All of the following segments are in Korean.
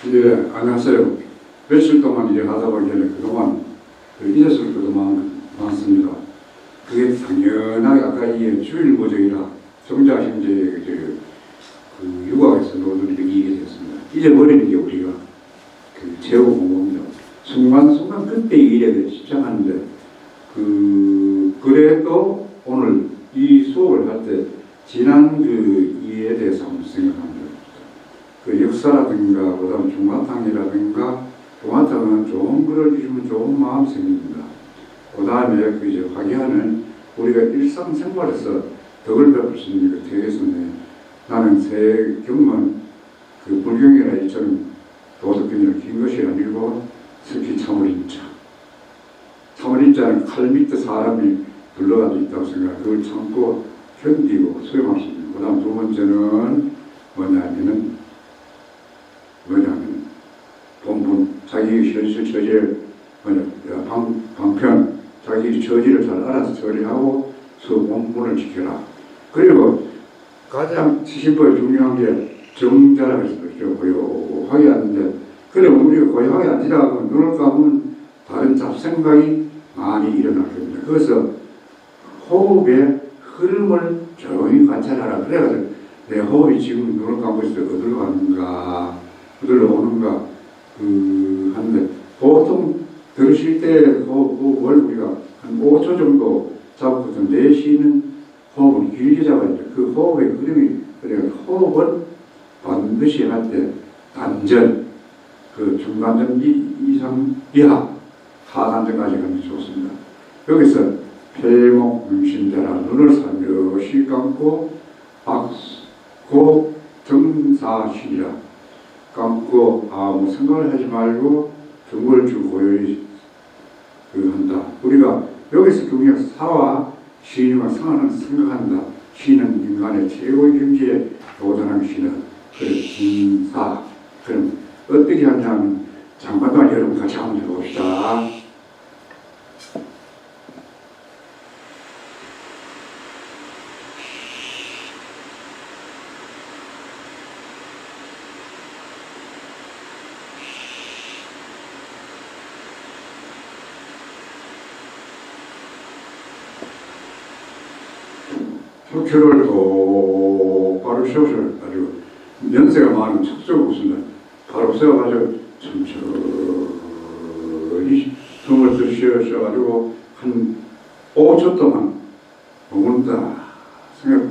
예, 안녕하세요. 며칠 동안 일을 하다 보니까 그동안 잊었을 것도 많습니다. 그게 당연하게 아까 이 주일보정이라 정자 형제의 육아에서 노동이 이익이 되었습니다. 잊어버리는 게 우리가 제호 공부입니다. 순간순간 그때 일에 집착하는데 그래도 오늘 이 수업을 할 때 지난 일에 대해서 한번 생각합니다. 역사라든가 그다음 중화탕이라든가 중화탕은 좋은 글을 주시면 좋은 마음 생깁니다. 그 다음에 화기하는 우리가 일상생활에서 덕을 베풀 수 있는 게 되겠습니다. 나는 새 경험은 불경이나 이처럼 도덕경이나 긴 것이 아니고 특히 참을인자. 참을인자는 칼 밑에 사람이 둘러가져 있다고 생각해 그걸 참고 견디고 수용할 수 있는. 그 다음 두 번째는 뭐냐면 본분, 자기 현실 처지를 방편, 자기 처지를 잘 알아서 처리하고 본분을 지켜라. 그리고 가장 70%에 중요한 게 정자라고 했어요. 고요하게 앉는데, 그래 우리가 고요하게 앉으라고 눈을 감으면 다른 잡생각이 많이 일어날 겁니다. 그래서 호흡의 흐름을 조용히 관찰하라. 그래가지고 내 호흡이 지금 눈을 감고 있을 때 어디로 가는가, 어디로 오는가, 하는데, 보통 들으실 때 호흡을 우리가 한 5초 정도 잡고서 내쉬는 호흡을 길게 잡아야 돼요. 그 호흡의 흐름이, 그러니까 호흡을 반드시 할 때 단전, 중단전 이상 이하, 하단전까지 가면 좋습니다. 여기서 폐목 명심대라 눈을 살며시 감고 박고 정사시라 감고 아무 생각을 하지 말고 중벌주 고요히 한다. 우리가 여기서 경력 사와 시인과 상하는 생각한다. 시는 인간의 최고의 경지에 도전한 시는 진사. 그럼 어떻게 하냐면 잠깐만 여러분 같이 한번 해봅시다. 척추를 똑바로 세워서 가지고 연세가 많은 척추를 웃습니다. 바로 세워가지고 천천히 숨을 들이쉬어가지고 한 5초 동안 머문다 생각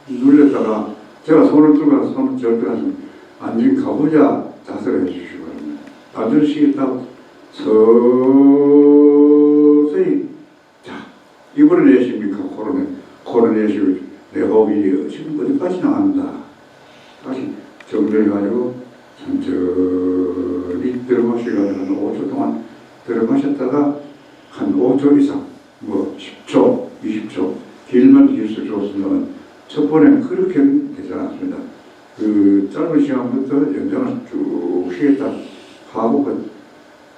눌렸다가 제가 손을 들고 손을 절대 하시면 앉은 가부좌 자세를 해주시기 바랍니다. 단전 쉬겠다고 서서히 자 입을 내쉽니까? 코를 내쉬고 내 호흡이 지금 어디까지 나간다. 다시 정리해가지고 천천히 들어마시가지고 한 5초 동안 들어마셨다가 한 5초 이상 10초, 20초 길면 길수록 좋습니다만 첫 번에는 그렇게 되지 않았습니다. 짧은 시간부터 연장을 쭉 쉬겠다 하고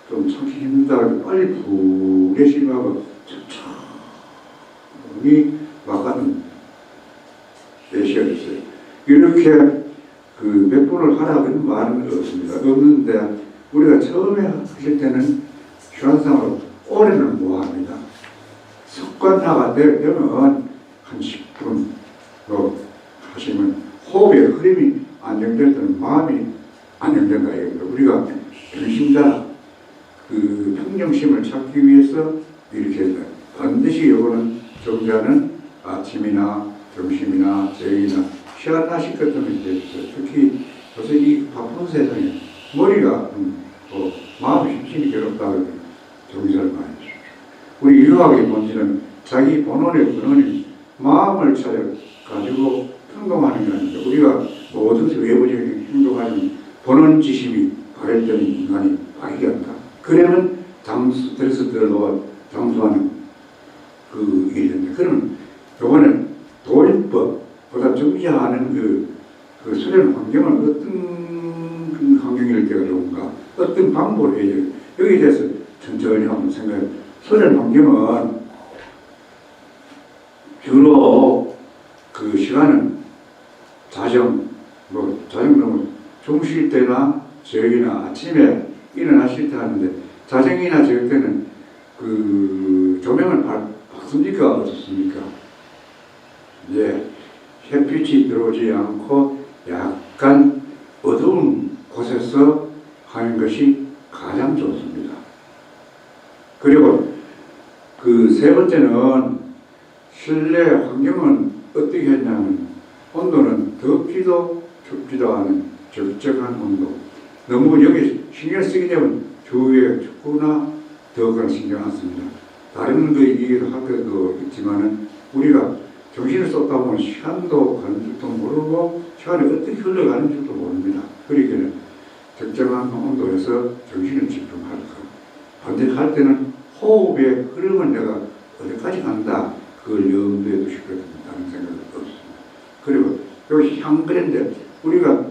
좀 참기 힘들다 빨리 푹 내쉬고 천천히 막아는 내쉬어주세요. 이렇게 몇 번을 하라는 말은 없는데 우리가 처음에 하실 때는 휴안상으로 오래는 못합니다. 습관화가 되면 한 10분 하시면 호흡의 흐름이 안정될 때는 마음이 안정된다 이겁니다. 우리가 평심자 평정심을 찾기 위해서 이렇게 해야 돼요. 반드시 이거는 정자는 아침이나 점심이나 저녁이나 시간나식 같은 거 해주세요. 특히 요새 이 바쁜 세상에 머리가 마음이 심신이 괴롭다고 정자를 많이 해주십시오. 우리 인류학의 본질은 자기 본원의 근원인 마음을 찾아가지고 행동하는 게 아닙니다. 우리가 모든 외부적인 행동하는 본원지심이 발현되는 인간이 발휘한다. 그러면 스트레스들로 장수하는 일인데, 그러면 요번에 도인법보다 정지하는 수련 환경은 어떤 환경일 때가 좋은가, 어떤 방법을 해야 돼요. 여기에 대해서 천천히 한번 생각해. 수련 환경은 주로 시간은 자정 너무 주무실 때나 저녁이나 아침에 일어나실 때 하는데 자정이나 저녁 때는 그 조명을 밝습니까? 어떻습니까? 예, 햇빛이 들어오지 않고 약간 어두운 곳에서 하는 것이 가장 좋습니다. 그리고 그 세 번째는 실내 환경은 어떻게 했냐면 온도는 덥지도 춥지도 않은 적정한 온도. 너무 여기 신경 쓰게 되면 주위에 춥거나 더거나 신경 안 씁니다. 다른 거 얘기도 할 것도 있지만은 우리가 정신을 쏟다 보면 시간도 가는 줄도 모르고 시간이 어떻게 흘러가는 줄도 모릅니다. 그러니까 적정한 온도에서 정신을 집중할 것. 반대로 할 때는 호흡의 흐름을 내가 어디까지 간다. 그걸 염두에 두실 것 같다는 생각이 없습니다. 그리고 여기 향그랜데 우리가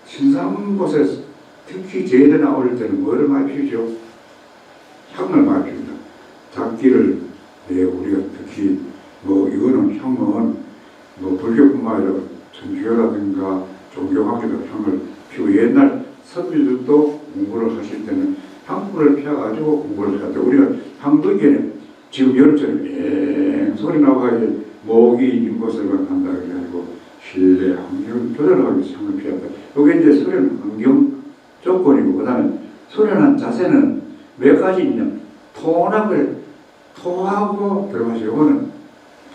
신선한 곳에서 특히 제일에 나올 때는 뭐를 많이 피우죠? 향을 많이 피웁니다. 잡기를 우리가 특히 뭐 이거는 향은 뭐 불교뿐만 아니라 천주교라든가 종교관계도 향을 피우고 옛날 선비들도 공부를 하실 때는 향불을 피워가지고 공부를 하죠. 우리가 향덕에는 지금 여름처럼 소리 나와가지고 목이 있는 곳에만 간다 그래가지고 실내 환경 조절하기 위해서 향을 피웠다. 이게 이제 소리는 환경 조건이고 그 다음에 소리는 자세는 몇 가지 있냐. 토하고 토하고 들어가시고 이거는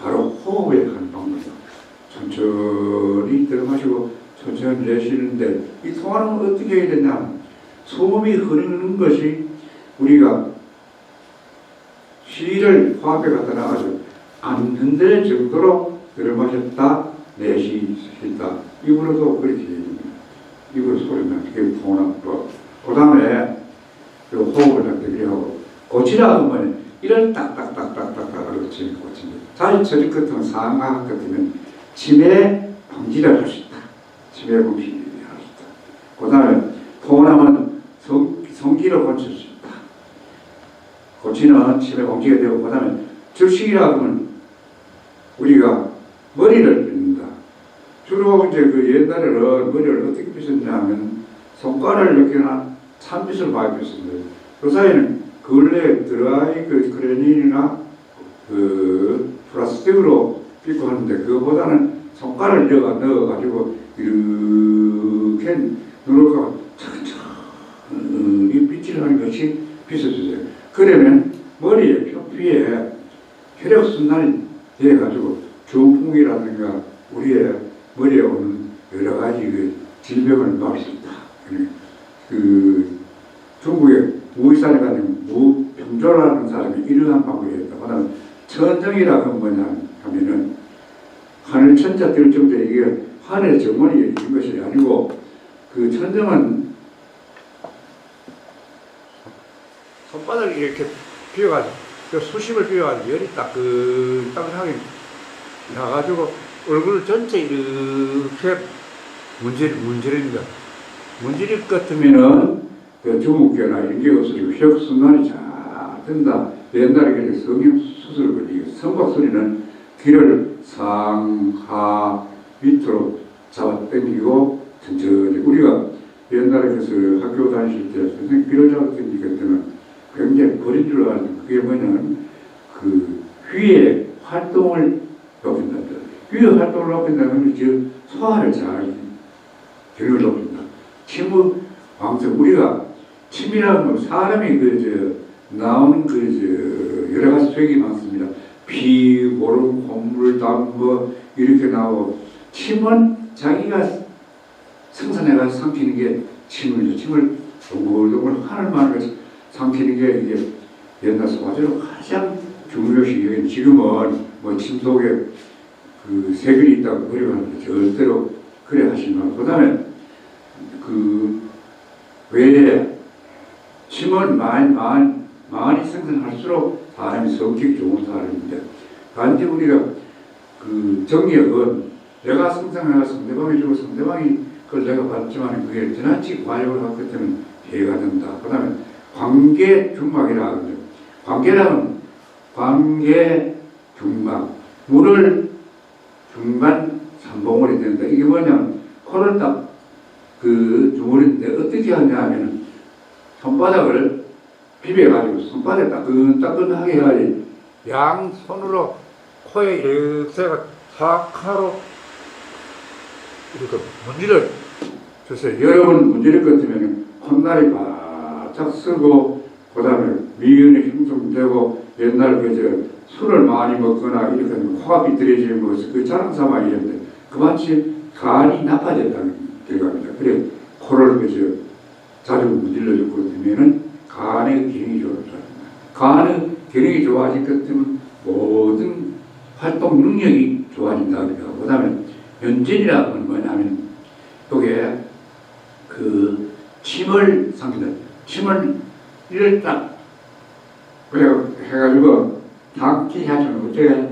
바로 호흡에 가는 방법이다. 천천히 들어가시고 천천히 내쉬는데 이 토하는 어떻게 해야 되냐. 소음이 흐르는 것이 우리가 시를 화합에 갖다 놔가지고 안 흔들 정도로 들어마셨다 내쉬셨다 입으로도 그렇게 해줍니다. 입으로 소리나 그게 통합법. 그 다음에 그 호흡을 갖다 하고 고치라 하면 이런 딱딱딱딱딱 하고 치는 고칩니다. 자연처리 같은 상하 같으면 치매 방지를 할 수 있다. 치매 방지를 할 수 있다. 그 다음에 통합은 성기를 고칠 수 있다. 고치는 치매 방지가 되고 그 다음에 절식이라 하면 우리가 머리를 빗는다. 주로 이제 그 옛날에는 머리를 어떻게 빗었냐 하면 손가락을 이렇게나 찬빗을 많이 빗었는데 그 사이에는 근래 드라이 그 크레닌이나 그 플라스틱으로 빗고 하는데 그거보다는 손가락을 넣어가지고 이렇게 누르고 천천히 빗질 하는 것이 빗어주세요. 그러면 머리에 표피에 혈액순환이 돼가지고 중풍이라든가 우리의 머리에 오는 여러 가지 그 질병을 막을 수 있다. 그 중국의 무의사를 가진 무병조라는 사람이 이러한 방법이 있다. 그 다음에 천정이라는 뭐냐 하면은 하늘 천자 될 정도에 이게 하늘의 정원이 있는 것이 아니고 그 천정은 손바닥을 이렇게 비워가지고 수심을 비워가지고 열이 따끈따끈하게 나가지고 얼굴 전체 이렇게 문지릅니다. 문지릴 것 같으면은 그 주목계나 이런 게 없어지고 혈액순환이 잘 된다. 옛날에 성형 수술을 걸리고 성박소리는 귀를 상하 밑으로 잡아 당기고 천천히 우리가 옛날에 그래서 학교 다니실 때 선생님 귀를 잡아 당기기 때는 굉장히 버린 줄 알았는데 그게 뭐냐면 그 귀의 활동을 높인다. 귀의 활동을 높인다면 즉 소화를 잘 기능을 높인다. 침의 왕성 우리가 침이라는 건 사람이 나오는 여러 가지 수액이 많습니다. 피, 모름, 콧물, 땀 뭐 이렇게 나오고 침은 자기가 생산해가지고 삼키는 게 침을요. 침을 동글동글 하늘만 해서 삼키는 게 이게 옛날 소화제로 가장 중요시 여긴 지금은 뭐 침 속에 그 세균이 있다고 그래가지고 절대로 그래 하시면 그 다음에 그 외에 침을 많이 생산할수록 사람이 성격이 좋은 사람인데 단지 우리가 그 정력은 내가 생산해서 상대방이 주고 상대방이 그걸 내가 받지만 그게 지나치게 과욕을 하기 때문에 해가 된다. 그 다음에 관계 중막이라 하거든요. 관계라면 관계 중막 물을 중간 삼봉물이 된다. 이게 뭐냐면 코를 딱 그 주물인데 어떻게 하냐 하면 손바닥을 비벼가지고 손바닥에 따끈따끈하게 해야지 양손으로 코에 이렇게 사카로 이렇게 문지를 주세요. 여러분 문지를 같으면 콧날이 바짝 쓰고 그 다음에 미연이 형성되고 옛날 그저 술을 많이 먹거나 이렇게 하면 코가 비틀어지는 것을 그 자랑삼아 이랬는데 그마치 간이 나빠졌다는 결과입니다. 그래 코를 그저 자주 문질러주고 그러면은 간의 기능이 좋아집니다. 간의 기능이 좋아질 것 때문에 모든 활동 능력이 좋아진다. 그 다음에 연진이라는 건 뭐냐면 요게 그 침을 삼킨다. 침을 이를 딱 해가지고 닦기 하죠. 어떻게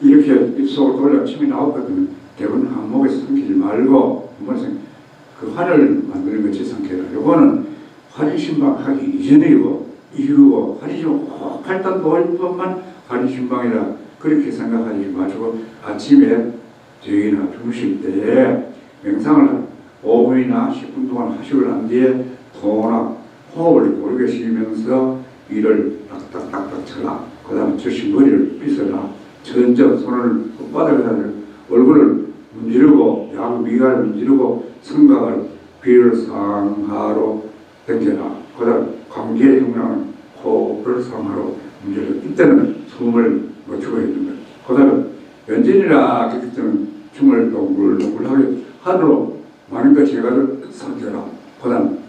이렇게 입속을 돌려 침이 나왔거든요. 대부분 항목에 삼키지 말고 그 환을 만드는 것이 삼켜라. 요거는 환희신방 하기 이전이고 이후고 환희신방 꼭 팔단 놓을 것만 환희신방이라 그렇게 생각하지 마시고 아침에 저희나 주무실 때에 명상을 5분이나 10분 동안 하시고 난 뒤에 토나 호흡을 고르게 쉬면서 이를 딱딱딱딱 쳐라. 그 다음에 저신 머리를 빗어라. 전적 손을 손바닥에다 얼굴을 문지르고 양미간을 문지르고 성각을 귀를 상하로 당겨라. 그 다음 감기에 형량은 호흡을 상하로 문지르고 이때는 숨을 멈추고 해준 거예요. 그 다음에 연진이라 그렇기 때문에 춤을 동글동글하게 하늘로 많은 것이 해가지고 삼켜라. 그 다음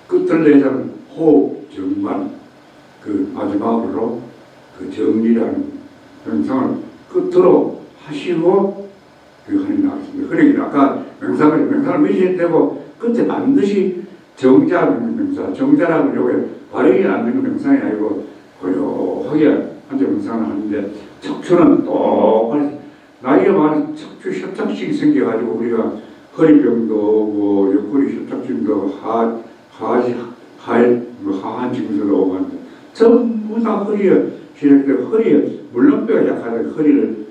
끝을 내자는 호흡 정말 그 마지막으로 그 정리라는 명상을 끝으로 하시고 그 하는 나왔습니다. 그러니까 아까 명상을 몇시에 되고 끝에 반드시 정자하는 명상, 정자라는 요게 발음이 안 되는 명상이 아니고 고요하게 앉아 명상을 하는데 척추는 똑바로 나이가 많은 척추 협착증이 생겨가지고 우리가 허리병도 오고 옆구리 협착증도 하한 증세도 오고 하는데 전부 다 허리에 시작되고 허리에 물렁뼈가 약하다고 허리를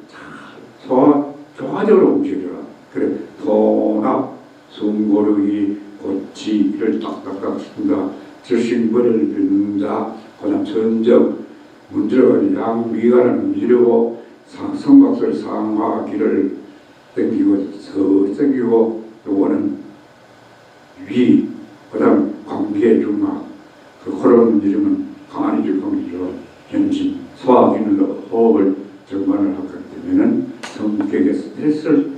조화적으로 움직여라. 그래 통합, 숨고르기, 고치 이를 딱딱딱 쓴다. 절심거리를 빗는다. 그 다음 전적 문지르고 양미간을 문지르고 성각설 상하 길을 당기고 서 당기고 요거는 위, 그 다음 관계 중막 그 코를 문지르면 강한이 질병이죠. 현진, 소화기능으로 호흡을 정관을 하기 때문에 성격의 스트레스를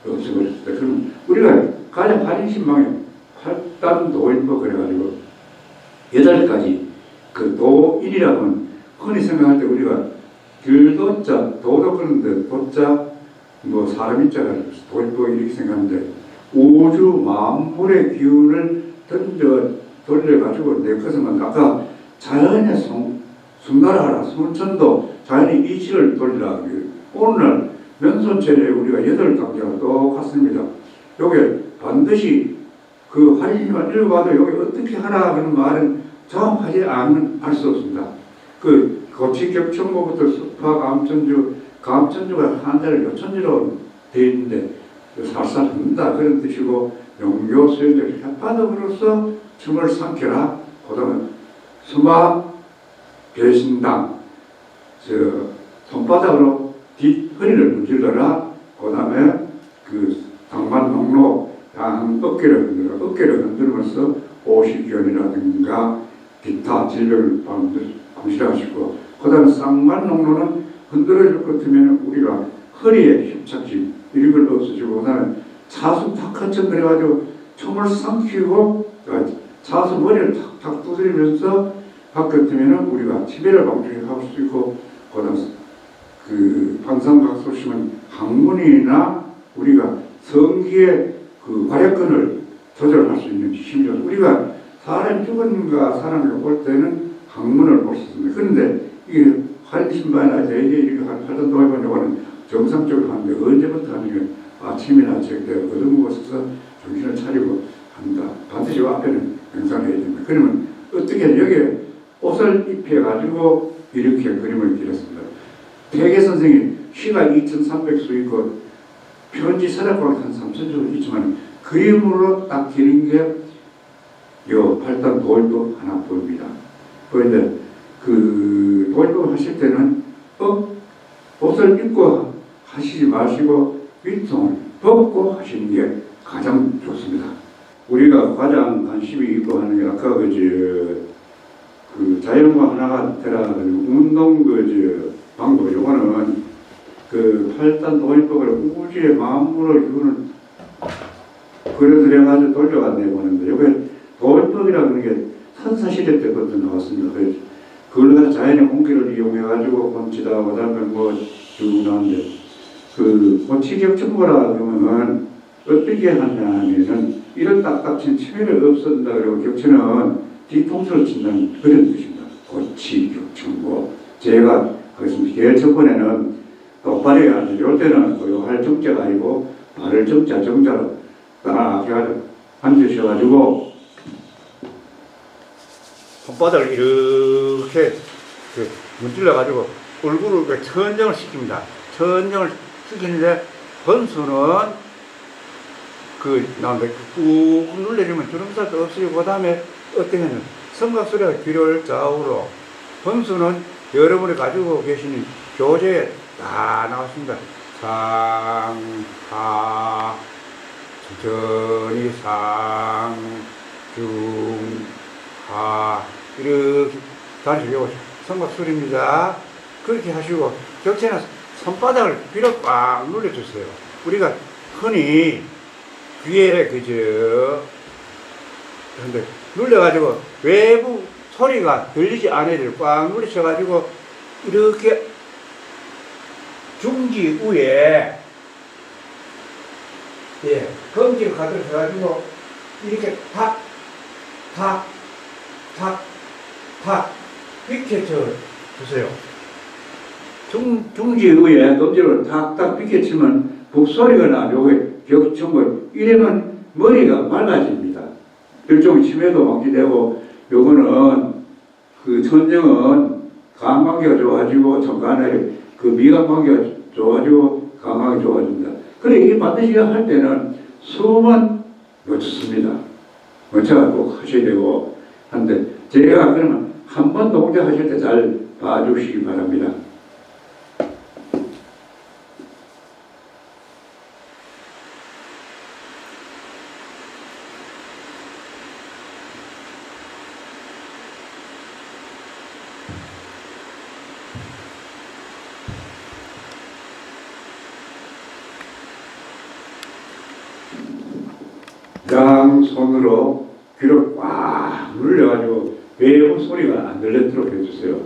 없애버렸을 때 그러면 우리가 가장 한신방에 8단 도인법 그래가지고 8가지 그 도인이라고는 흔히 생각할 때 우리가 길도자, 도도 그런데 도자 뭐 사람이 자가 도인법 이렇게 생각하는데 우주 만물의 기운을 돌려가지고 내 것은 아까 자연의 숭나라하라 순천도 자연의 이치를 돌리라. 오늘날 면손체에 우리가 8단계가 똑같습니다. 요게 반드시 그 환희만 읽어봐도 여기 어떻게 하라 하는 말은 정확하지 않으면 알 수 없습니다. 그 고치격천고부터 수파 감천주가 한자를 요천지로 되어 있는데 살살 흔다 그런 뜻이고 용교수행들 혓바닥으로서 춤을 삼켜라. 그 다음에 수마 배신당 손바닥으로 뒷허리를 문질러라. 그 다음에 그 당만농로 양 어깨를 흔들어 어깨를 흔들면서 오십견이라든가 기타 질병을 방실하시고 그 다음에 쌍만농로는 흔들어줄 것 같으면 우리가 허리에 협착증 이런 걸 없애주고 그 다음에 차수 탁한천 그래가지고 춤을 삼키고 차수 머리를 탁탁 두드리면서 바뀌었다면 우리가 치매를 방지할 수 있고 그다음 그 방상각소심은 항문이나 우리가 성기의 그 활약근을 조절할 수 있는 힘이죠. 우리가 사람이 죽은가 사람을 볼 때는 항문을 볼 수 있습니다. 그런데 이게 환신반이나 대개 이렇게 활동 동안 요거는 정상적으로 하는데 언제부터 하냐면 아침이나 저녁 때 어둠으로서 정신을 차리고 한다. 반드시 앞에는 명상해야 됩니다. 그러면 어떻게 여기에 옷을 입혀가지고 이렇게 그림을 그렸습니다. 퇴계 선생님 시가 2300수 있고 편지 서랍으로 한 3천 정도 있지만 그림으로 딱 그린 게 요 팔단 도입법 하나 보입니다. 그런데 그 도입법 하실 때는 옷을 입고 하시지 마시고 윗통을 벗고 하시는 게 가장 좋습니다. 우리가 가장 관심이 있고 하는 게 아까 그 자연과 하나가 되라 운동 방법 요거는 그 팔단 도입법을 우주의 마음으로 이거는 그려드려가지고 돌려간다고 보는데 요게 도입법이라는 게 선사시대 때부터 나왔습니다. 그래서 그걸 가지고 자연의 공기를 이용해가지고 곤치다 그다음에 쭉 나왔는데 그 고치격정보라 그러면 어떻게 하냐면은 이런 딱딱친 치매를 없앤다 그러고 격체는 뒤통수를 친다는 그런 뜻입니다. 고치격정보. 제가 그렇습니다. 제일 첫 번에는 똑바로 해야 하는데 이럴 때는 할 정자가 아니고 발을 정자로 딱 해가지고 앉으셔가지고 손바닥을 이렇게 문질러가지고 얼굴을 천정을 시킵니다. 천정을 시키는데 번수는 나오는데 꾹 눌러주면 주름살도 없어지고 그 다음에 어떻게 하면 성각소리가 귀를 좌우로 번수는 여러분이 가지고 계시는 교재에 다 나왔습니다. 상, 하, 천천히 상, 중, 하 이렇게 다니시고 성각소리입니다. 그렇게 하시고 격체는 손바닥을 귀로 꽉 눌러주세요. 우리가 흔히 귀에 근데 눌려가지고 외부 소리가 들리지 않아야 꽉 눌리셔가지고 이렇게 중지 위에 검지를 가득 해가지고 이렇게 탁 비켜쳐 주세요. 중지 위에 검지를 탁탁 비켜치면 북소리가 나고 격정을 이러면 머리가 맑아집니다. 일종의 치매도 방지되고 요거는 그 천정은 감각기가 좋아지고 정간에 그 미각관계가 좋아지고 감각이 좋아집니다. 그래 이게 반드시 할 때는 숨은 놓쳤습니다. 먼저 꼭 하셔야 되고 한데 제가 그러면 한 번 동작 하실 때 잘 봐주시기 바랍니다. 양손으로 귀를 꽉 눌려가지고 외부 소리가 안 들리도록 해주세요.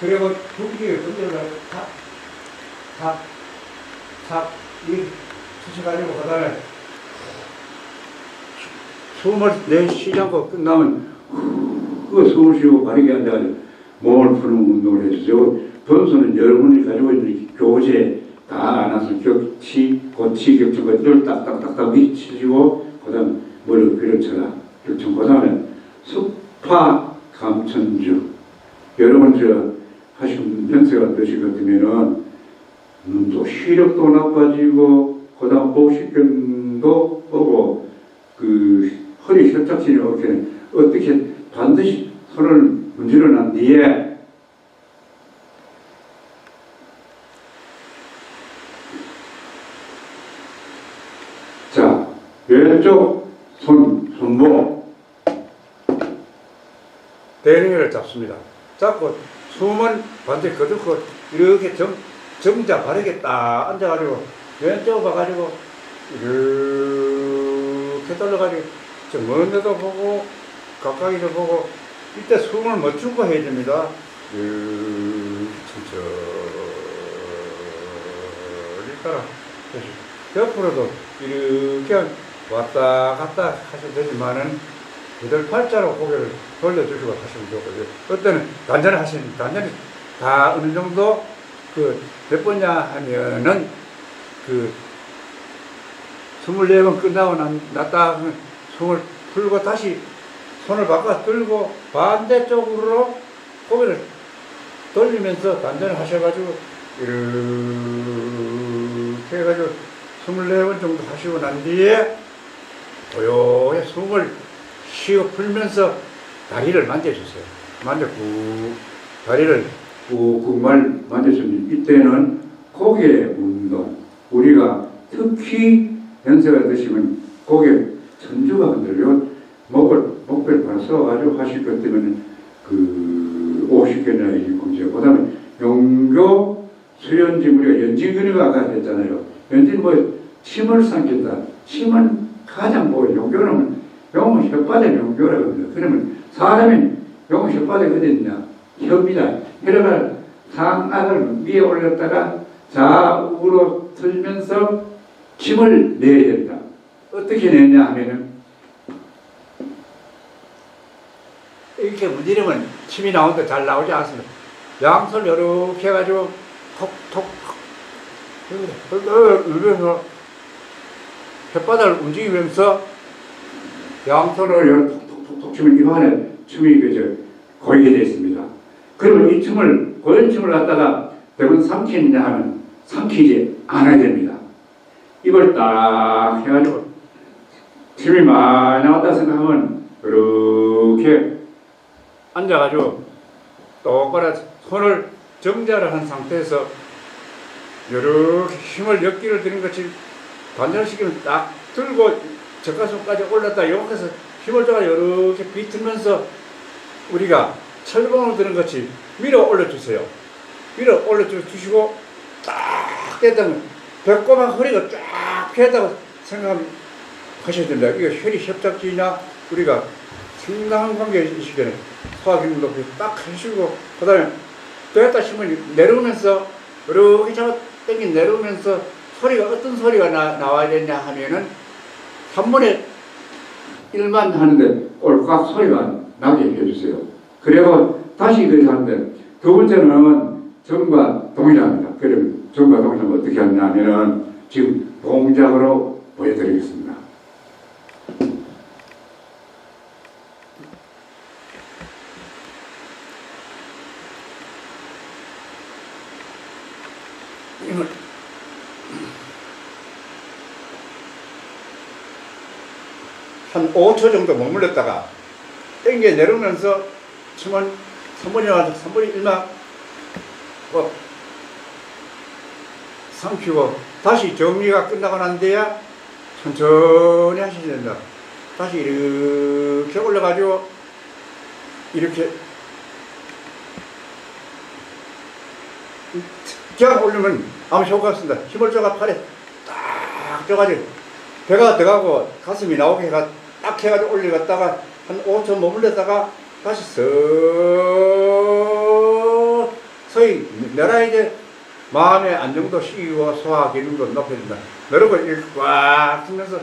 그리고 두기를 건드려 탁 이렇게 치셔가지고 그 다음에 숨을 내쉬지 않고 끝나면 숨을 쉬고 바르게 앉아가지고 몸을 푸는 운동을 해주세요. 번수는 여러분이 가지고 있는 교재 다 안아서 격치, 고치, 격치, 것들을 딱딱딱딱 미치시고, 그 다음 머리를 그려쳐라. 격청, 그 다음에 습파 감천주. 여러분, 하시면 연세가 드실 것 같으면은, 또 시력도 나빠지고, 그 다음 보식견도 오고, 허리 협착신이 이렇게 어떻게 반드시 손을 문질러 난 뒤에 자, 왼쪽 손목 대ring이를 잡습니다. 잡고 숨은 반드시 거두고 이렇게 정자 바르게 딱 앉아가지고 왼쪽 봐가지고 이렇게 돌려가지고 먼 데도 보고 가까이도 보고 이때 숨을 멈추고 해야 됩니다. 천천히 따라 옆으로도 이렇게 왔다 갔다 하셔도 되지만은 그대로 팔자로 고개를 돌려주시고 하시면 좋거든요. 그때는 단전히 다 어느 정도 몇 번냐 하면은 24번 끝나고 났다 하면 숨을 풀고 다시 손을 바꿔 들고 반대쪽으로 고개를 돌리면서 단전을 하셔가지고 이렇게 해가지고 24번 정도 하시고 난 뒤에 고요히 숨을 쉬어 풀면서 다리를 만져주세요. 다리를 꾹꾹 만져주면 이때는 고개 운동, 우리가 특히 연세가 드시면 고개 천주가 흔들려 목을 바로 써가지고 하실 것 때문에 50개나 이공제. 그 다음에 용교 수연진, 우리가 연진근육을 아까 했잖아요. 연진 침을 삼킨다. 침은 가장 용교는 용은 혓바닥 용교라고 합니다. 그러면 사람이 용은 혓바닥이 어디 있냐? 혀입니다. 혀를 상악을 위에 올렸다가 좌우로 틀면서 침을 내야 됩니다. 어떻게 내냐 하면은 이렇게 문지르면 침이 나오는데 잘 나오지 않습니다. 양손 이렇게 해가지고 톡톡 눌러서 혓바닥을 움직이면서 양손으로 이렇게 톡톡톡 치면 입안에 침이 고이게 되어 있습니다. 그러면 이 침을, 고연 침을 갖다가 대부분 삼키느냐 하면 삼키지 않아야 됩니다. 입을 딱 해가지고 침이 많이 나왔다 생각하면 이렇게 앉아가지고 똑바로 손을 정자를 한 상태에서 이렇게 힘을 역기를 드는 것이 단전을 시키면 딱 들고 젖가슴까지 올렸다 여기서 힘을 줘가 이렇게 비틀면서 우리가 철봉을 드는 것이 밀어 올려주세요. 밀어 올려주시고 딱 떼다면 배꼽하고 허리가 쫙 펴다고 생각하셔야 됩니다. 이거 혈이 협착지나 우리가 상당한 관계가 있기 때문에 소화기능도 딱 하시고 그 다음에 됐다 싶으면 내려오면서 이렇게 잡아 당겨 내려오면서 소리가 어떤 소리가 나와야 되냐 하면은 3분의 1만 하는데 꼴깍 소리가 나게 해주세요. 그리고 다시 그렇게 하는데 두 번째는 정과 동일합니다. 그러면 정과 동일하면 어떻게 하냐면은 지금 동작으로 보여드리겠습니다. 한 5초 정도 머물렀다가 땡겨 내려오면서 침은 3분의 1만 삼키고 다시 정리가 끝나고 난 뒤에 천천히 하셔야 된다. 다시 이렇게 올려가지고 이렇게 쫙 올리면 아무 효과가 없습니다. 힘을 줘가 팔에 딱 줘가지고 배가 들어가고 가슴이 나오게 해가 딱 해가지고 올려갔다가 한 5초 머물렀다가 다시 서서히 내라 이제 마음의 안정도 시키고 소화 기능도 높여준다. 여러분 이렇게 꽉 쓰면서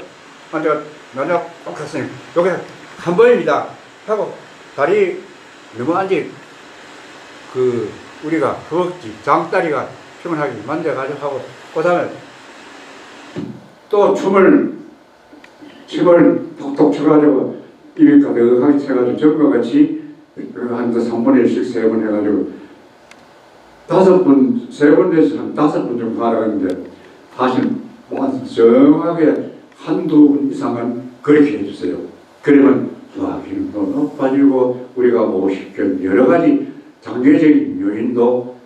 앉아 나냐 꼭 했으니 여기 한 번입니다 하고 다리 너무 앉지 우리가 허벅지 장다리가 피곤하게 만져가지고 하고 그 다음에 또 침을 톡톡 쳐가지고 입에 가득하게 쳐가지고 전과 같이 한 3분의 1씩 3번 해가지고 5번, 3번 돼서 한 5번 정도 하라는데 다시 정확하게 한두 분 이상은 그렇게 해주세요. 그러면 소화기능도 높아지고 우리가 50견 여러 가지 장기적인 요인도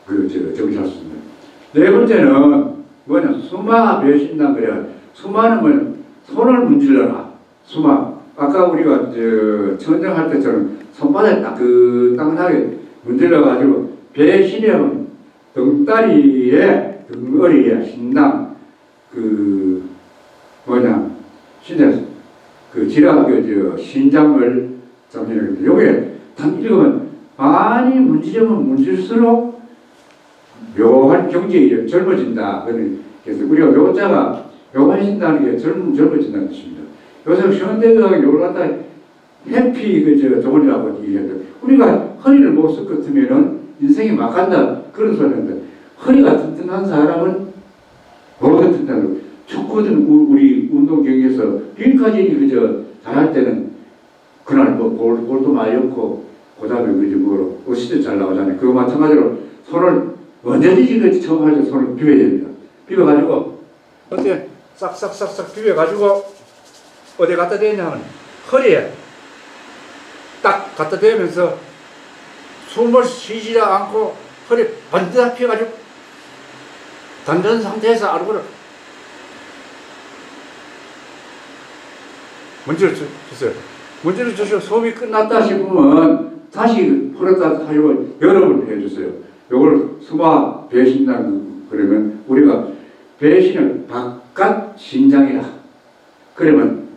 정리할 수 있습니다. 네 번째는 뭐냐, 수마 배신단 그래야. 수마는 뭐냐, 손을 문질러라. 수마. 아까 우리가 천정할 때처럼 손바닥에 따끈따끈하게 문질러가지고 배신형 등다리에 등어리에 신당 신장 신장을 잡는 요게 단 읽으면 많이 문지르면 문질수록 묘한 경지에 젊어진다. 그래서 우리가 묘자가 묘하신다는 게 젊어진다는 뜻입니다. 요새 현대의학이 요걸 갖다 해피 정원이라고 얘기하는데 우리가 허리를 못 쓸 것 같으면은 인생이 막 간다 그런 소리 하는데 허리가 튼튼한 사람은 뭐가 튼튼하고 축구든 우리 운동 경기에서 빈까지 잘할 때는 그날 뭐 골도 많이 넣고, 그 다음에 그지 뭐, 옷이 잘 나오잖아요. 그거 마찬가지로 손을 언제든지 그 처음 할 때 손을 비벼야 됩니다. 비벼가지고, 어떻게 싹싹싹싹 비벼가지고, 어디 갖다 대냐면, 허리에 딱 갖다 대면서 숨을 쉬지 않고 허리 반드시 펴가지고, 단전 상태에서 얼굴을 문제를 주세요. 문제를 주시고 소음이 끝났다 싶으면 다시 풀었다 하고 여러 번 해주세요. 이걸 수마 배신당 그러면 우리가 배신은 바깥 신장이라 그러면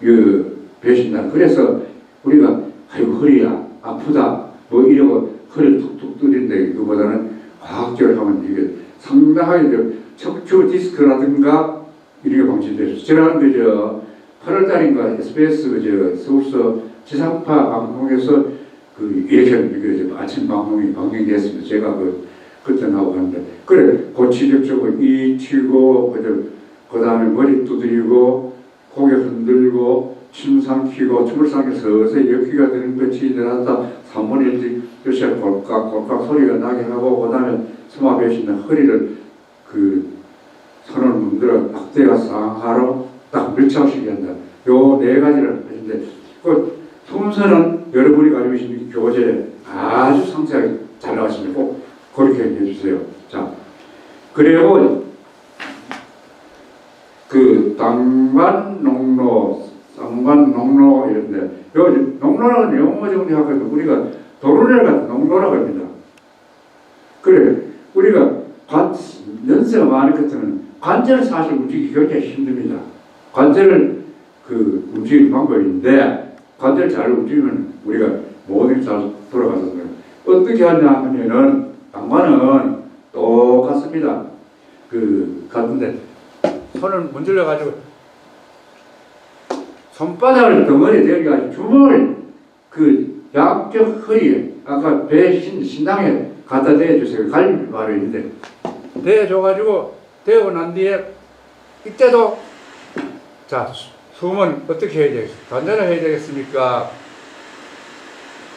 그 배신당 그래서 우리가 아이고 허리야 아프다 뭐 이러고 허리를 툭툭 뚫린데 그보다는 과학적으로 하면 이게 상당하게 척추 디스크라든가 이렇게 방치돼서 지난 그저 8월달인가 SBS 그저 서울서 지상파 방송에서 그 이렇게 그 아침 방송이 방영됐습니다. 제가 그때 나오고 하는데 그래 고치력적으로 이 치고 그 다음에 머리 두드리고 고개 흔들고 침 삼키고 춤을 삼켜서 서서히 역기가 되는 것이 일어났다 3분의 1 요새 꼴깍꼴깍 소리가 나게 하고 그 다음에 스마 배신은 허리를 그 손을 문들어 박대가 상하로 딱 밀착시켜야 한다. 요 네 가지를 하는데 그 순서는 여러분이 가지고 계신 교재에 아주 상세하게 잘 나왔습니다. 꼭 그렇게 해주세요. 자, 그리고 그 당반농로, 쌍반농로 이런데 요 농로라는 영어 정리하거든 우리가 도로를 갖다 농로라고 합니다. 그래 우리가 연세가 많은 것들은 관절을 사실 움직이기 굉장히 힘듭니다. 관절을 그 움직이는 방법인데 관절을 잘 움직이면 우리가 모든 게 잘 돌아가서 어떻게 하냐 하면은 당관은 똑같습니다. 그 같은데 손을 문질러 가지고 손바닥을 덩어리에 대가지고 주먹을 그 양쪽 허리에 아까 배 신당에 갖다 대주세요. 갈비 바로 있는데 대줘가지고 대고 난 뒤에 이때도 자 숨은 어떻게 해야 되겠습니까? 단전을 해야 되겠습니까?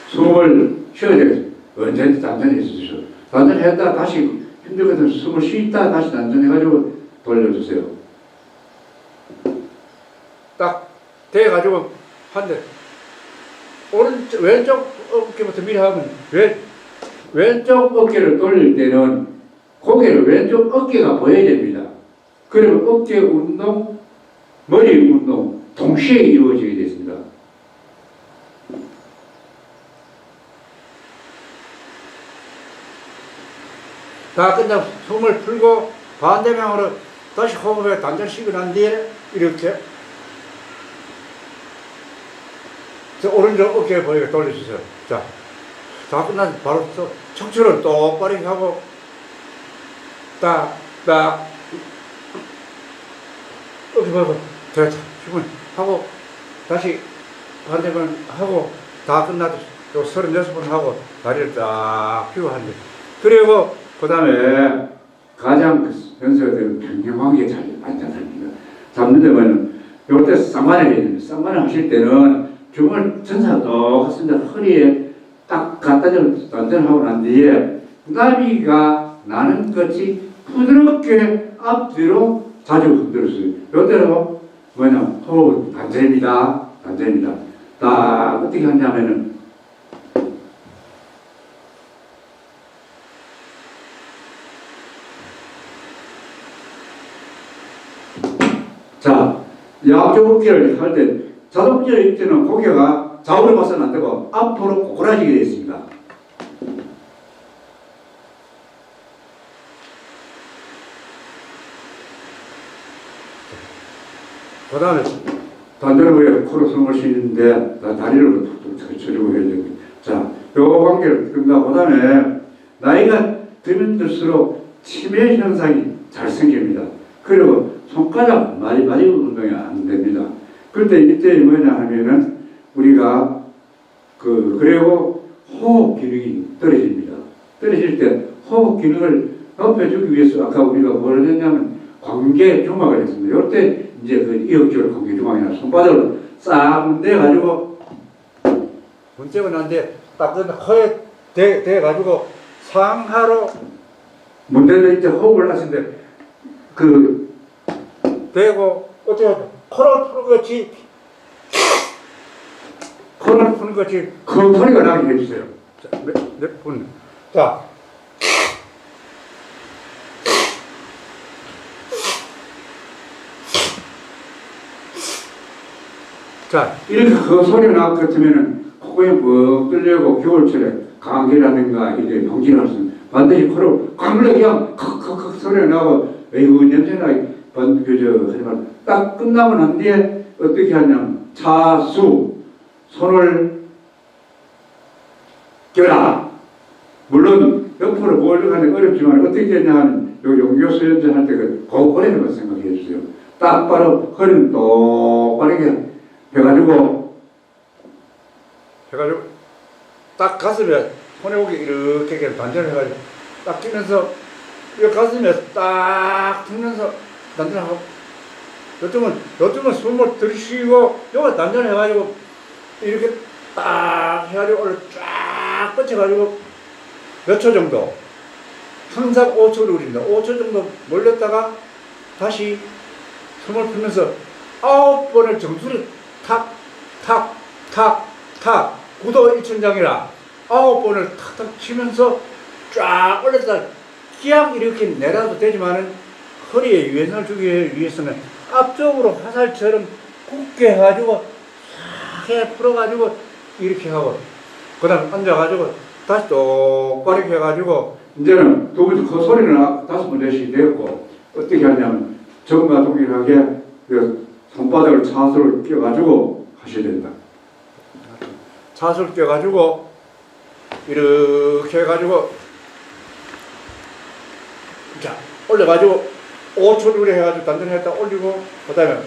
숨을 쉬어야 되겠습니다. 언제든지 단전해 주십시오. 단전했다 다시 힘들거든 숨을 쉬다 다시 단전해가지고 돌려주세요. 딱 대가지고 한대 오른쪽 왼쪽 어깨부터 미리 하면 왼쪽 어깨를 돌릴 때는 고개를 왼쪽 어깨가 보여야 됩니다. 그러면 어깨 운동, 머리 운동 동시에 이루어지게 됐습니다. 다 끝나고 숨을 풀고 반대 방향으로 다시 호흡에 단전시키고 난 뒤에 이렇게 오른쪽 어깨 보이게 돌려주세요. 자, 다 끝나서 바로 또 척추를 똑바로 하고 딱 어깨 보고 됐다 충분히 하고 다시 반대편 하고 다 끝나도 또 36번 하고 다리를 딱 펴고 하는데 그리고 그 다음에 가장 연세가 되면 평형하게 잘 앉아삽니다. 잡는 데는 요때 쌍관을 해야 됩니다. 쌍관을 하실 때는 주먹을 전사가 똑같습니다. 허리에 딱 갖다 대고 단전하고 난 뒤에 나비가 나는 것이 부드럽게 앞뒤로 자주 흔들었어요. 요때는 뭐냐, 호흡 단전입니다. 단전입니다. 딱 어떻게 하냐면은 자, 양쪽 어깨를 할 때 자동적으로 이때는 고개가 좌우로 봐서는 안 되고 앞으로 고꾸라지게 되어 있습니다. 그 다음에 단전을 코로 숨을 쉬는데 다리를 툭툭 쳐주고 해야 됩니다. 자, 요 관계를 끝나고 그 다음에 나이가 들면 들수록 치매 현상이 잘 생깁니다. 그리고 손가락 많이 운동이 안 됩니다. 그런데 이때 뭐냐 하면은 우리가 그리고 호흡 기능이 떨어집니다. 떨어질 때 호흡 기능을 높여주기 위해서 아까 우리가 뭘 했냐면 관계 중막을 했습니다. 이때 이제 그 이어기로 관계 중막이나 손바닥을 싹 내가지고 문제가 나는데 딱 허에 대 가지고 상하로 문제는 이제 호흡을 하시는데 그 대고 어떻게 코를 푸는 것이 코를 푸는 것이 큰 소리가 나게 해주세요. 자, 몇 분. 자. 자, 이렇게 그 소리가 나것 같으면은 코에 뻑 뚫려고 겨울철에 감기라든가 이렇게 병진을 하시면 반드시 코로 꽉물려 그냥 컥컥컥 소리가 나고 에이구 냄새나 하지만 딱 끝나고 난 뒤에 어떻게 하냐면 차수 손을 껴라. 물론 옆으로 몰려가는 어렵지만 어떻게 했냐 하면 요 용교수 연주할 때그 고거리는 거 생각해 주세요. 딱 바로 허리는 똑바르게 해가지고 딱 가슴에 손에 오게 이렇게 단전을 해가지고 딱 끼면서 이 가슴에 딱 들면서 단전하고 요즘은 숨을 들이쉬고 요거 단전해가지고 이렇게 딱 해가지고 올려 쫙 뻗쳐가지고 몇 초 정도 항상 5초를 우립니다. 5초 정도 몰렸다가 다시 숨을 풀면서 9번을 정수를 탁 구도 일천장이라 9번을 탁탁 치면서 쫙 올렸다 그냥 이렇게 내려도 되지만은 허리에 유연을 주기 위해서는 앞쪽으로 화살처럼 굳게 해가지고 싹 풀어가지고 이렇게 하고 그 다음 앉아가지고 다시 똑바르게 해가지고 이제는 두 번째 그 소리는 5번 내고 어떻게 하냐면 전과 동일하게 그 손바닥을 차수를 껴가지고 하셔야 된다. 차수를 껴가지고 이렇게 해가지고 자 올려가지고 5초 정도 해가지고 단전했다 올리고 그 다음에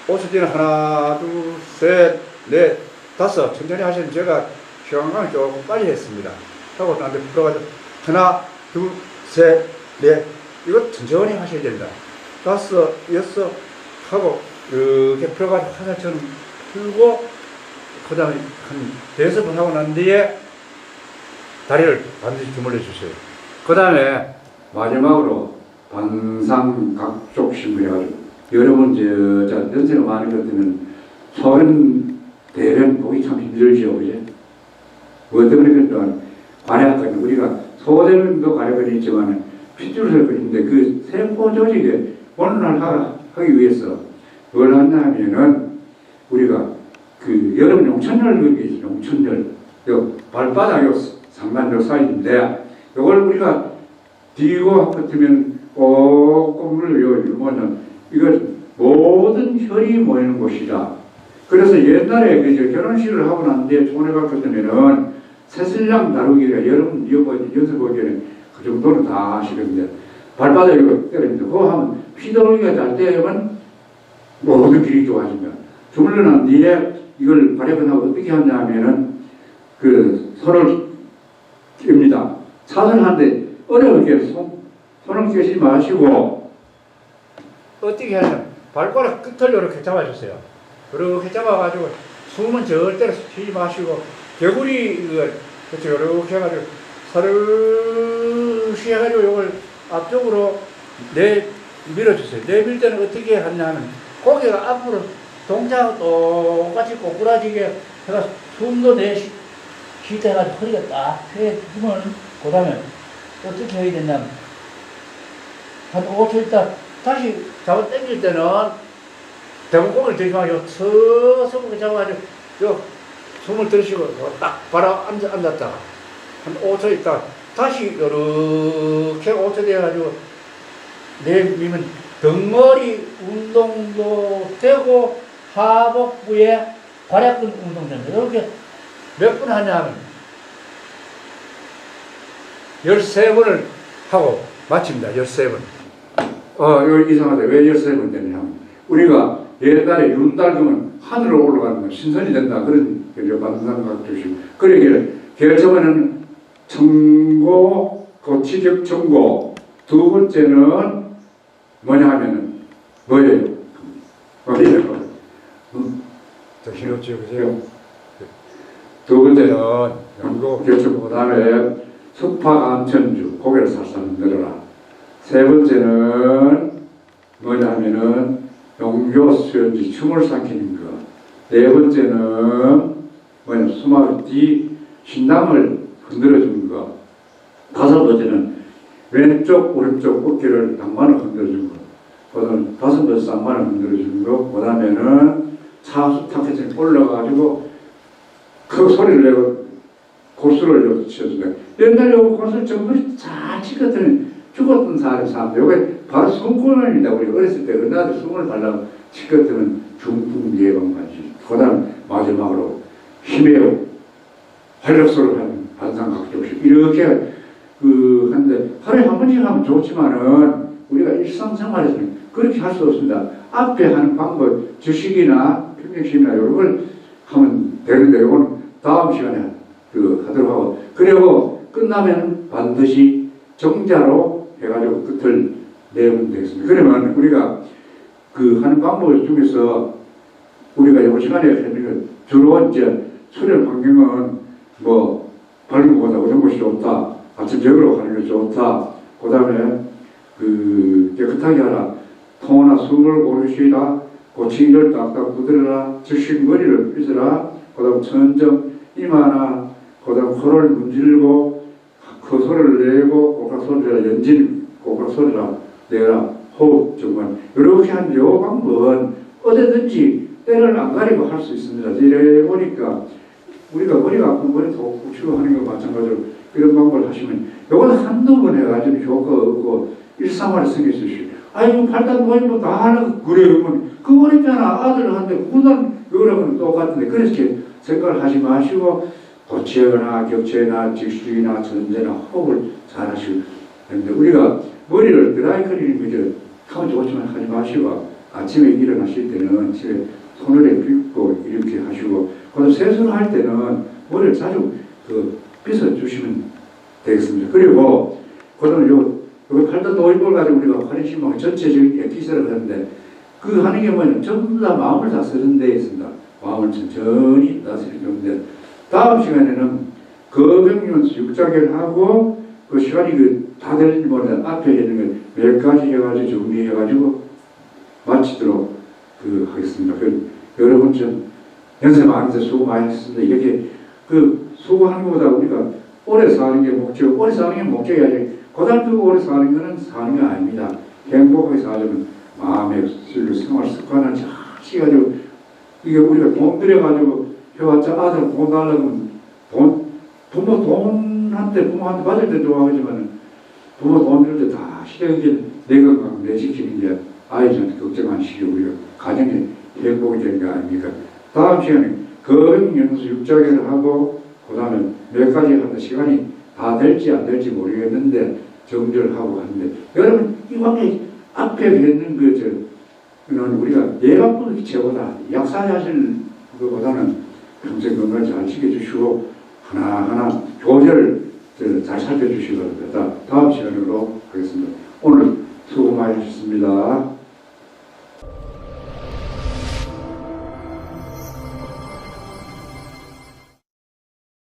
5초 뒤에 하나 둘셋넷 다섯 천천히 하시면 제가 시간감이 조금 빨리 했습니다. 하고 나한테 풀어가지고 하나 둘셋넷 이거 천천히 하셔야 된다. 다섯 여섯 하고 이렇게 풀어가지고 화살처럼 풀고 그 다음에 한 5번 하고 난 뒤에 다리를 반드시 주물러 주세요. 그 다음에 마지막으로 반상각족 신부해가지고 여러분 저 연세가 많은 것 같으면 소변 대변 보기 참 힘들죠, 그제? 뭐 때문에 그랬더니 관약거든 우리가 소변도 관약거리 있지만 핏줄을 그리는데 그 세포 조직에 원활 하기 위해서 뭘 하냐면은 우리가 그 여름 용천열 그게 있어요. 용천열 요 발바닥 요 상단 요 사이인데 요걸 우리가 뒤고 같으면 꼭꼭 요는 이걸 모든 혈이 모이는 곳이다. 그래서 옛날에 그 결혼식을 하고 난 뒤에 초원에 갔거든요. 새신랑 다루기가 여러분 연습 보기에는 그 정도는 다 하시는데 발바닥으로 때립니다. 그거 하면 피돌기가 잘 되면 모든 길이 좋아집니다. 주물러 난 뒤에 이걸 발효하고 어떻게 하냐면은 그 손을 낍니다. 차선하는데 어렵게 손을 껴지 마시고 어떻게 하냐면 발가락 끝을 이렇게 잡아주세요. 이렇게 잡아가지고 숨은 절대로 쉬지 마시고 개구리 이거 이렇게 해가지고 사르르 해가지고 이걸 앞쪽으로 밀어주세요. 내밀 때는 어떻게 하냐면 고개가 앞으로 동작하고 똑같이 꼬꾸라지게 해서 숨도 쉴때 해가지고 허리가 딱 펴지면 그 다음에 어떻게 해야 되냐면 한 5초 있다 다시 잡아 당길 때는 대부분 고개를 들지 마시고 서서 잡아가지고 요 숨을 들이쉬고 딱 바로 앉았다가 한 5초 있다 다시 이렇게 5초 돼가지고 내밀면 덩어리 운동도 되고 하복부에 괄약근 운동도 됩니다. 이렇게 몇 분 하냐 하면 13번을 하고 마칩니다. 13번. 이거 이상하다. 왜 13번 되냐 하면 우리가 옛날에 윤달금은 하늘로 올라가는 건 신선이 된다. 그런 반상각조심. 그러기에 결정하는 청고, 고치격 청고. 두 번째는 뭐냐 하면은 뭐예요? 정신없지, 그죠? 두 번째는 연구 결정, 그 다음에 석파 감천주, 고개를 살살 흔들어라. 세 번째는 뭐냐 하면은 용교 수연지, 춤을 삼키는 것. 네 번째는 뭐냐, 수막 뒤 신당을 흔들어주는 것. 다섯 번째는 왼쪽, 오른쪽 어깨를 낭만을 흔들어주는 것. 그다음 다섯 번째 쌍만을 흔들어주는 것. 그 다음에는 차수 탁해서 올라가지고 그 소리를 내고 고수를 치워준다. 옛날에 고수를 정말 잘 치거든. 죽었던 사람, 요게 바로 숨권입니다. 우리 어렸을 때 은하도 숨을 달라고 치거든. 중풍 예방까지. 그 다음 마지막으로 힘의 활력소를 하는 반상각조식. 이렇게 하는데 하루에 한 번씩 하면 좋지만은 우리가 일상생활에서는 그렇게 할 수 없습니다. 앞에 하는 방법, 주식이나 평균식이나 이런 걸 하면 되는데 이거는 다음 시간에 하도록 하고, 그리고 끝나면 반드시 정자로 해가지고 끝을 내면 되겠습니다. 그러면 우리가 하는 방법 중에서 우리가 이번 시간에 하는 주로 이제 수련 환경은 뭐 밝은 곳보다 어두운 곳이 좋다. 아침 저녁으로 가는 게 좋다. 그 다음에 깨끗하게 하라. 통나 숨을 고르시라. 고치기를 딱딱 두드려라. 즉시 머리를 빗으라. 그 다음 천정 이마나 그 다음 코를 문질고 그 소리를 내고 고각 소리라. 연진 고각 소리라 내라. 호흡 정말 이렇게 한 요 방법은 어디든지 때를 안 가리고 할 수 있습니다. 이래 보니까 우리가 머리가 아픈 머리 톡 치고 하는 거 마찬가지로 이런 방법을 하시면 요거는 한두 번 해가지고 효과가 없고 일상화를 생길 수 있어요. 아이고 팔단 모임도 다 하는 그래요. 그거 있잖아. 아들한테 그건 그거랑은 똑같은데 그렇게 생각을 하지 마시고 고치거나 격체나 직수이나 전제나 호흡을 잘 하시고 그런데 우리가 머리를 드라이클리닝 이제 하면 좋지만 하지 마시고 아침에 일어나실 때는 집에 손을 빗고 이렇게 하시고 그다음 세수를 할 때는 머리를 자주 빗어주시면 되겠습니다. 그리고 그다음에 요 팔단 노이볼 가지고 우리가 활인신망 전체적인 에피소드를 하는데 하는 게 뭐냐면 전부 다 마음을 다 쓰는 데에 있습니다. 마음을 천천히 다스리는데 다음 시간에는 거병연수 육자결하고 그 시간이 다 되는지 모르는데 앞에 있는 걸 몇 가지 해가지고 정리해가지고 마치도록 하겠습니다. 여러분 좀 연세 많은데 수고 많이 했습니다. 이렇게 수고하는 것보다 우리가 오래 사는 게 목적, 오래 사는 게 목적이 아니라 고달프고 오래 사는 것은 사는 게 아닙니다. 행복하게 살려면 마음의 생활 습관을 잘 시가지고 이게 우리가 돈 들여가지고 해왔자 아들 돈 달라면 부모한테 받을 때 좋아하지만 부모 돈 줄 때 다 시력이 내 건강 내 지키는 게 아이들한테 걱정 안 시키고 우리가 가정에 행복이 되는 거 아닙니까? 다음 시간에 거병연수 육자결을 하고 그 다음에 몇 가지 하는데 시간이 다 될지 안 될지 모르겠는데 정리를 하고 하는데 여러분 이 관계 앞에 있는 그는 우리가 예방법이 최고다. 약사하실 것보다는 평생 건강 잘 지켜주시고 하나하나 교제를 잘 살펴주시기 바랍니다. 다음 시간으로 하겠습니다. 오늘 수고 많이 하셨습니다.